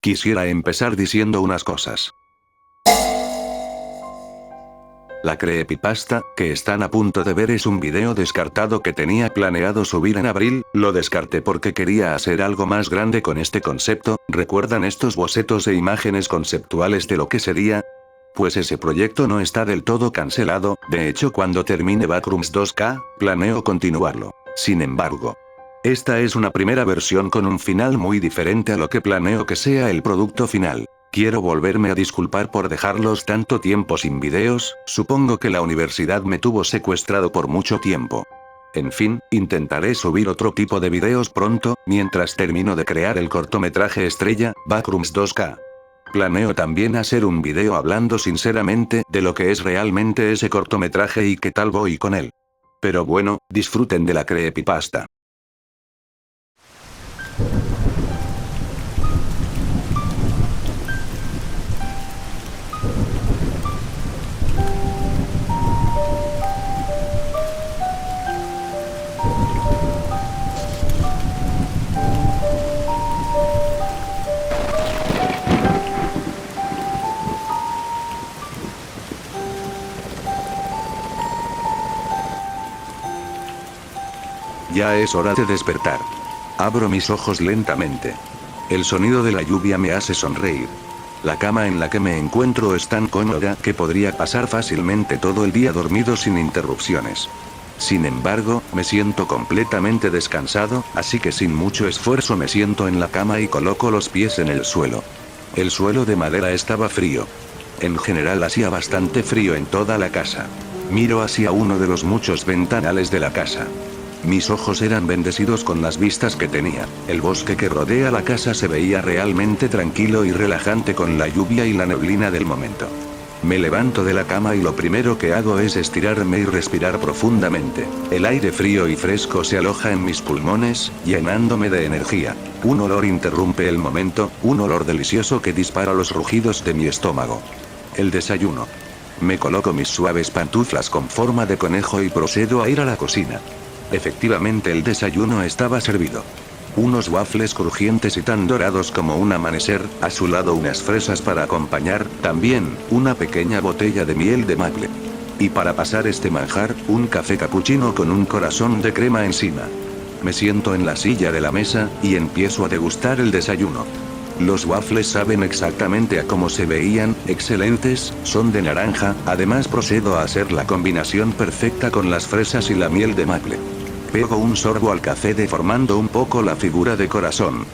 Quisiera empezar diciendo unas cosas. La creepypasta que están a punto de ver es un video descartado que tenía planeado subir en abril, lo descarté porque quería hacer algo más grande con este concepto. ¿Recuerdan estos bocetos e imágenes conceptuales de lo que sería? Pues ese proyecto no está del todo cancelado, de hecho cuando termine Backrooms 2K, planeo continuarlo. Sin embargo, esta es una primera versión con un final muy diferente a lo que planeo que sea el producto final. Quiero volverme a disculpar por dejarlos tanto tiempo sin videos, supongo que la universidad me tuvo secuestrado por mucho tiempo. En fin, intentaré subir otro tipo de videos pronto, mientras termino de crear el cortometraje estrella, Backrooms 2K. Planeo también hacer un video hablando sinceramente de lo que es realmente ese cortometraje y qué tal voy con él. Pero bueno, disfruten de la creepypasta. Ya es hora de despertar. Abro mis ojos lentamente. El sonido de la lluvia me hace sonreír. La cama en la que me encuentro es tan cómoda que podría pasar fácilmente todo el día dormido sin interrupciones. Sin embargo, me siento completamente descansado, así que sin mucho esfuerzo me siento en la cama y coloco los pies en el suelo. El suelo de madera estaba frío. En general hacía bastante frío en toda la casa. Miro hacia uno de los muchos ventanales de la casa. Mis ojos eran bendecidos con las vistas que tenía. El bosque que rodea la casa se veía realmente tranquilo y relajante con la lluvia y la neblina del momento. Me levanto de la cama y lo primero que hago es estirarme y respirar profundamente. El aire frío y fresco se aloja en mis pulmones, llenándome de energía. Un olor interrumpe el momento, un olor delicioso que dispara los rugidos de mi estómago. El desayuno. Me coloco mis suaves pantuflas con forma de conejo y procedo a ir a la cocina. Efectivamente el desayuno estaba servido. Unos waffles crujientes y tan dorados como un amanecer, a su lado unas fresas para acompañar, también, una pequeña botella de miel de maple. Y para pasar este manjar, un café capuchino con un corazón de crema encima. Me siento en la silla de la mesa, y empiezo a degustar el desayuno. Los waffles saben exactamente a cómo se veían, excelentes, son de naranja, además procedo a hacer la combinación perfecta con las fresas y la miel de maple. Pego un sorbo al café deformando un poco la figura de corazón.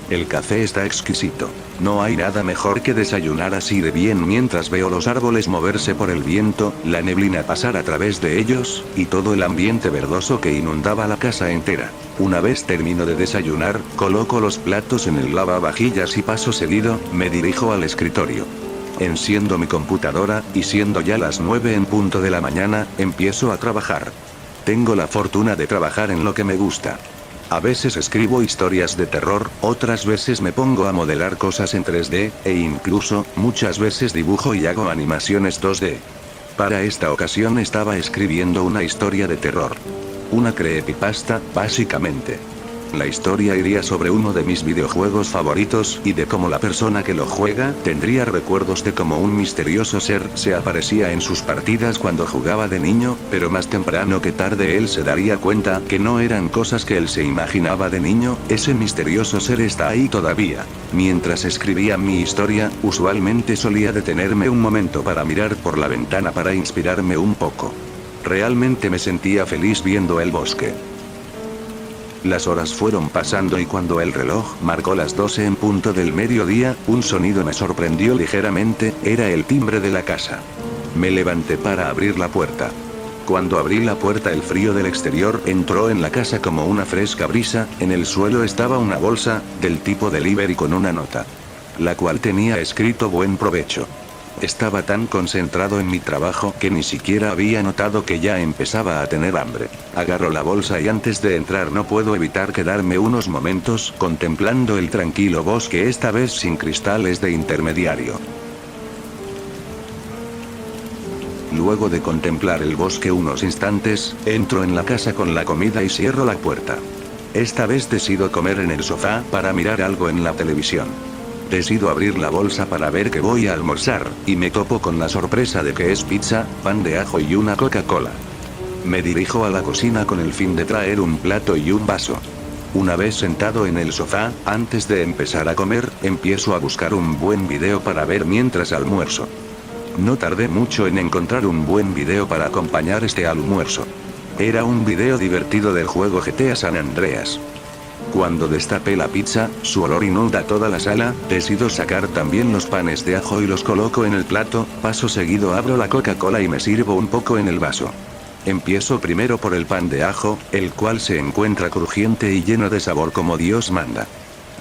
El café está exquisito. No hay nada mejor que desayunar así de bien mientras veo los árboles moverse por el viento, la neblina pasar a través de ellos, y todo el ambiente verdoso que inundaba la casa entera. Una vez termino de desayunar, coloco los platos en el lavavajillas y paso seguido, me dirijo al escritorio. Enciendo mi computadora, y siendo ya las 9 en punto de la mañana, empiezo a trabajar. Tengo la fortuna de trabajar en lo que me gusta. A veces escribo historias de terror, otras veces me pongo a modelar cosas en 3D, e incluso, muchas veces dibujo y hago animaciones 2D. Para esta ocasión estaba escribiendo una historia de terror. Una creepypasta, básicamente. La historia iría sobre uno de mis videojuegos favoritos, y de cómo la persona que lo juega, tendría recuerdos de cómo un misterioso ser se aparecía en sus partidas cuando jugaba de niño, pero más temprano que tarde él se daría cuenta que no eran cosas que él se imaginaba de niño, ese misterioso ser está ahí todavía. Mientras escribía mi historia, usualmente solía detenerme un momento para mirar por la ventana para inspirarme un poco. Realmente me sentía feliz viendo el bosque. Las horas fueron pasando y cuando el reloj marcó las 12 en punto del mediodía, un sonido me sorprendió ligeramente, era el timbre de la casa. Me levanté para abrir la puerta. Cuando abrí la puerta el frío del exterior entró en la casa como una fresca brisa, en el suelo estaba una bolsa, del tipo delivery con una nota. La cual tenía escrito buen provecho. Estaba tan concentrado en mi trabajo que ni siquiera había notado que ya empezaba a tener hambre. Agarro la bolsa y antes de entrar no puedo evitar quedarme unos momentos contemplando el tranquilo bosque, esta vez sin cristales de intermediario. Luego de contemplar el bosque unos instantes, entro en la casa con la comida y cierro la puerta. Esta vez decido comer en el sofá para mirar algo en la televisión. Decido abrir la bolsa para ver qué voy a almorzar, y me topo con la sorpresa de que es pizza, pan de ajo y una Coca-Cola. Me dirijo a la cocina con el fin de traer un plato y un vaso. Una vez sentado en el sofá, antes de empezar a comer, empiezo a buscar un buen video para ver mientras almuerzo. No tardé mucho en encontrar un buen video para acompañar este almuerzo. Era un video divertido del juego GTA San Andreas. Cuando destapé la pizza, su olor inunda toda la sala, decido sacar también los panes de ajo y los coloco en el plato, paso seguido abro la Coca-Cola y me sirvo un poco en el vaso. Empiezo primero por el pan de ajo, el cual se encuentra crujiente y lleno de sabor como Dios manda.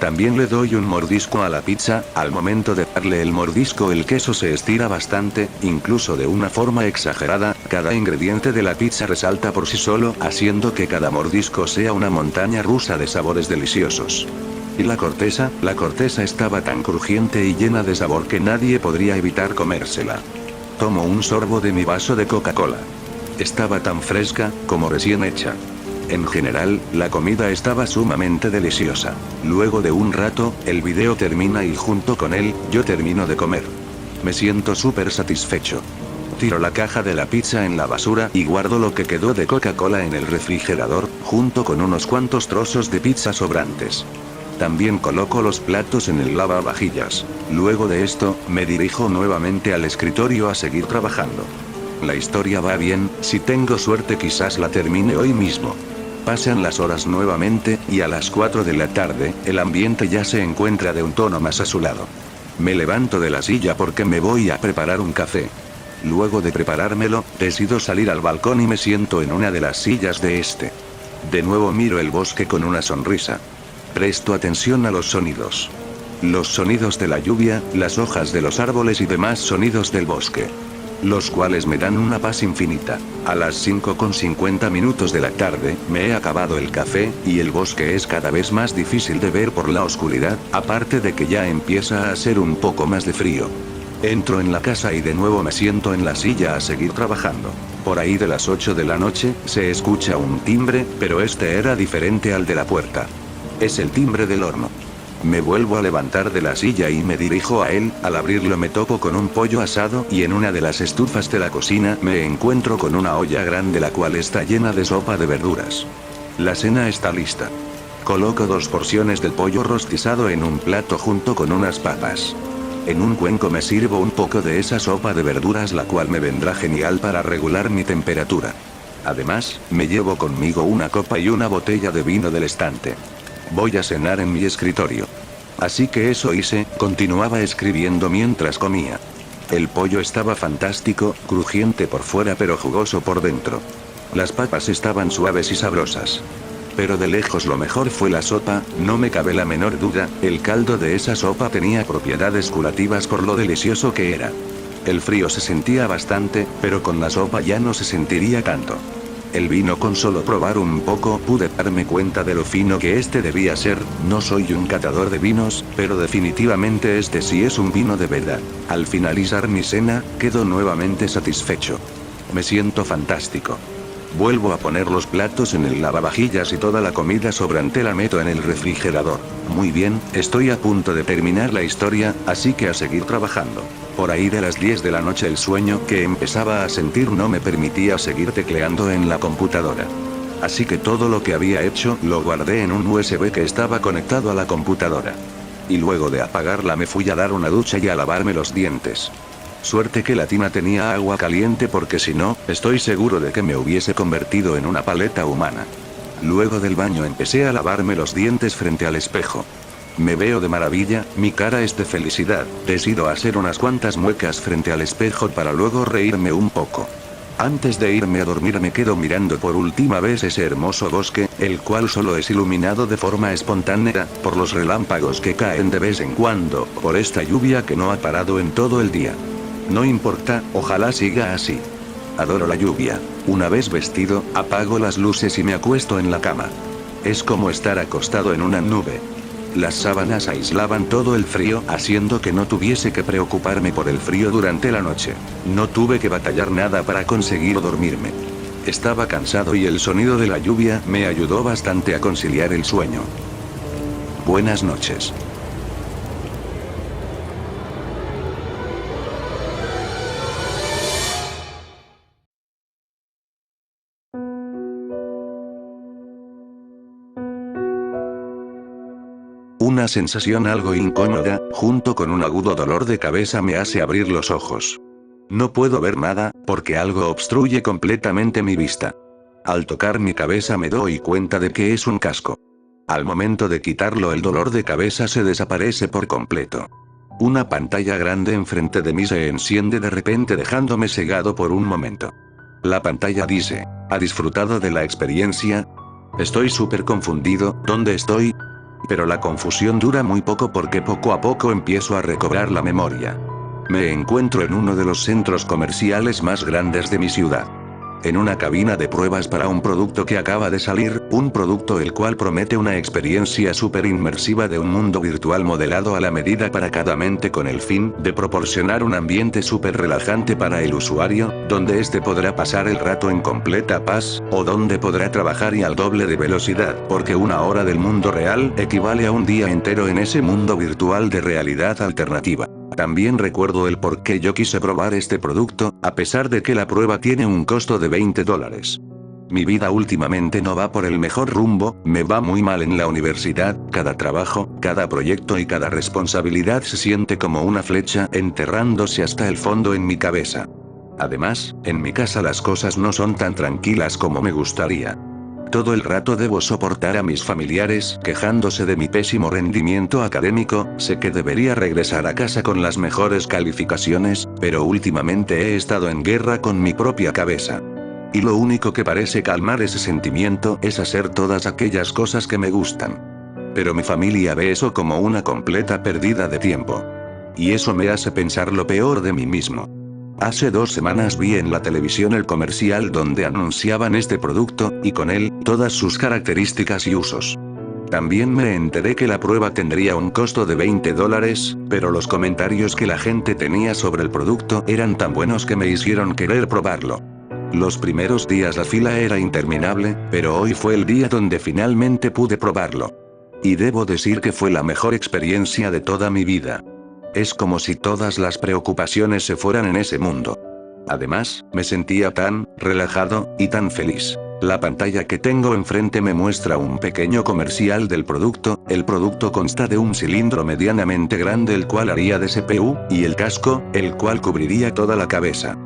También le doy un mordisco a la pizza, al momento de darle el mordisco el queso se estira bastante, incluso de una forma exagerada, cada ingrediente de la pizza resalta por sí solo, haciendo que cada mordisco sea una montaña rusa de sabores deliciosos. Y la corteza estaba tan crujiente y llena de sabor que nadie podría evitar comérsela. Tomo un sorbo de mi vaso de Coca-Cola. Estaba tan fresca, como recién hecha. En general, la comida estaba sumamente deliciosa. Luego de un rato, el video termina y junto con él, yo termino de comer. Me siento súper satisfecho. Tiro la caja de la pizza en la basura y guardo lo que quedó de Coca-Cola en el refrigerador, junto con unos cuantos trozos de pizza sobrantes. También coloco los platos en el lavavajillas. Luego de esto, me dirijo nuevamente al escritorio a seguir trabajando. La historia va bien, si tengo suerte quizás la termine hoy mismo. Pasan las horas nuevamente, y a las 4 de la tarde, el ambiente ya se encuentra de un tono más azulado. Me levanto de la silla porque me voy a preparar un café. Luego de preparármelo, decido salir al balcón y me siento en una de las sillas de este. De nuevo miro el bosque con una sonrisa. Presto atención a los sonidos. Los sonidos de la lluvia, las hojas de los árboles y demás sonidos del bosque. Los cuales me dan una paz infinita. A las 5:50 de la tarde, me he acabado el café, y el bosque es cada vez más difícil de ver por la oscuridad, aparte de que ya empieza a hacer un poco más de frío. Entro en la casa y de nuevo me siento en la silla a seguir trabajando. Por ahí de las 8 de la noche, se escucha un timbre, pero este era diferente al de la puerta. Es el timbre del horno. Me vuelvo a levantar de la silla y me dirijo a él, al abrirlo me topo con un pollo asado y en una de las estufas de la cocina me encuentro con una olla grande la cual está llena de sopa de verduras. La cena está lista. Coloco 2 porciones del pollo rostizado en un plato junto con unas papas. En un cuenco me sirvo un poco de esa sopa de verduras la cual me vendrá genial para regular mi temperatura. Además, me llevo conmigo una copa y una botella de vino del estante. Voy a cenar en mi escritorio. Así que eso hice, continuaba escribiendo mientras comía. El pollo estaba fantástico, crujiente por fuera pero jugoso por dentro. Las papas estaban suaves y sabrosas. Pero de lejos lo mejor fue la sopa, no me cabe la menor duda, el caldo de esa sopa tenía propiedades curativas por lo delicioso que era. El frío se sentía bastante, pero con la sopa ya no se sentiría tanto. El vino con solo probar un poco pude darme cuenta de lo fino que este debía ser, no soy un catador de vinos, pero definitivamente este sí es un vino de verdad. Al finalizar mi cena, quedo nuevamente satisfecho. Me siento fantástico. Vuelvo a poner los platos en el lavavajillas y toda la comida sobrante la meto en el refrigerador. Muy bien, estoy a punto de terminar la historia, así que a seguir trabajando. Por ahí de las 10 de la noche el sueño que empezaba a sentir no me permitía seguir tecleando en la computadora. Así que todo lo que había hecho lo guardé en un USB que estaba conectado a la computadora. Y luego de apagarla me fui a dar una ducha y a lavarme los dientes. Suerte que la tina tenía agua caliente porque si no, estoy seguro de que me hubiese convertido en una paleta humana. Luego del baño empecé a lavarme los dientes frente al espejo. Me veo de maravilla, mi cara es de felicidad, decido hacer unas cuantas muecas frente al espejo para luego reírme un poco. Antes de irme a dormir me quedo mirando por última vez ese hermoso bosque, el cual solo es iluminado de forma espontánea, por los relámpagos que caen de vez en cuando, por esta lluvia que no ha parado en todo el día. No importa, ojalá siga así. Adoro la lluvia. Una vez vestido, apago las luces y me acuesto en la cama. Es como estar acostado en una nube. Las sábanas aislaban todo el frío, haciendo que no tuviese que preocuparme por el frío durante la noche. No tuve que batallar nada para conseguir dormirme. Estaba cansado y el sonido de la lluvia me ayudó bastante a conciliar el sueño. Buenas noches. Una sensación algo incómoda, junto con un agudo dolor de cabeza me hace abrir los ojos. No puedo ver nada, porque algo obstruye completamente mi vista. Al tocar mi cabeza me doy cuenta de que es un casco. Al momento de quitarlo el dolor de cabeza se desaparece por completo. Una pantalla grande enfrente de mí se enciende de repente dejándome cegado por un momento. La pantalla dice, ¿ha disfrutado de la experiencia? Estoy súper confundido, ¿dónde estoy? Pero la confusión dura muy poco porque poco a poco empiezo a recobrar la memoria. Me encuentro en uno de los centros comerciales más grandes de mi ciudad. En una cabina de pruebas para un producto que acaba de salir, un producto el cual promete una experiencia súper inmersiva de un mundo virtual modelado a la medida para cada mente con el fin de proporcionar un ambiente súper relajante para el usuario, donde éste podrá pasar el rato en completa paz, o donde podrá trabajar y al doble de velocidad, porque una hora del mundo real equivale a un día entero en ese mundo virtual de realidad alternativa. También recuerdo el por qué yo quise probar este producto, a pesar de que la prueba tiene un costo de $20. Mi vida últimamente no va por el mejor rumbo, me va muy mal en la universidad, cada trabajo, cada proyecto y cada responsabilidad se siente como una flecha enterrándose hasta el fondo en mi cabeza. Además, en mi casa las cosas no son tan tranquilas como me gustaría. Todo el rato debo soportar a mis familiares quejándose de mi pésimo rendimiento académico, sé que debería regresar a casa con las mejores calificaciones, pero últimamente he estado en guerra con mi propia cabeza. Y lo único que parece calmar ese sentimiento es hacer todas aquellas cosas que me gustan. Pero mi familia ve eso como una completa pérdida de tiempo. Y eso me hace pensar lo peor de mí mismo. Hace 2 semanas vi en la televisión el comercial donde anunciaban este producto, y con él, todas sus características y usos. También me enteré que la prueba tendría un costo de $20, pero los comentarios que la gente tenía sobre el producto eran tan buenos que me hicieron querer probarlo. Los primeros días la fila era interminable, pero hoy fue el día donde finalmente pude probarlo. Y debo decir que fue la mejor experiencia de toda mi vida. Es como si todas las preocupaciones se fueran en ese mundo. Además, me sentía tan relajado y tan feliz. La pantalla que tengo enfrente me muestra un pequeño comercial del producto. El producto consta de un cilindro medianamente grande el cual haría de CPU, y el casco, el cual cubriría toda la cabeza.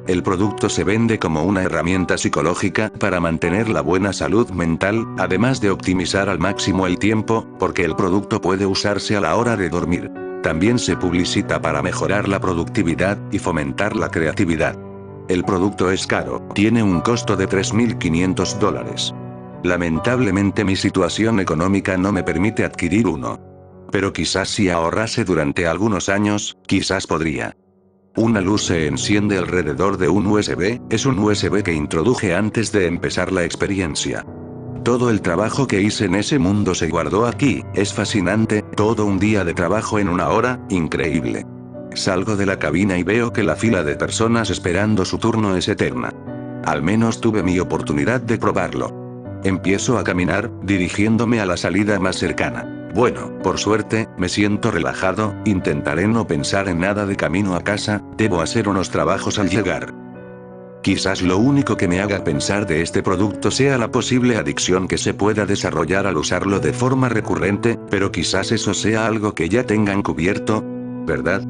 El producto se vende como una herramienta psicológica para mantener la buena salud mental, además de optimizar al máximo el tiempo, porque el producto puede usarse a la hora de dormir. También se publicita para mejorar la productividad y fomentar la creatividad. El producto es caro, tiene un costo de $3.500. Lamentablemente mi situación económica no me permite adquirir uno. Pero quizás si ahorrase durante algunos años, quizás podría. Una luz se enciende alrededor de un USB, es un USB que introduje antes de empezar la experiencia. Todo el trabajo que hice en ese mundo se guardó aquí, es fascinante, todo un día de trabajo en 1 hora, increíble. Salgo de la cabina y veo que la fila de personas esperando su turno es eterna. Al menos tuve mi oportunidad de probarlo. Empiezo a caminar, dirigiéndome a la salida más cercana. Bueno, por suerte, me siento relajado, intentaré no pensar en nada de camino a casa, debo hacer unos trabajos al llegar. Quizás lo único que me haga pensar de este producto sea la posible adicción que se pueda desarrollar al usarlo de forma recurrente, pero quizás eso sea algo que ya tengan cubierto, ¿verdad?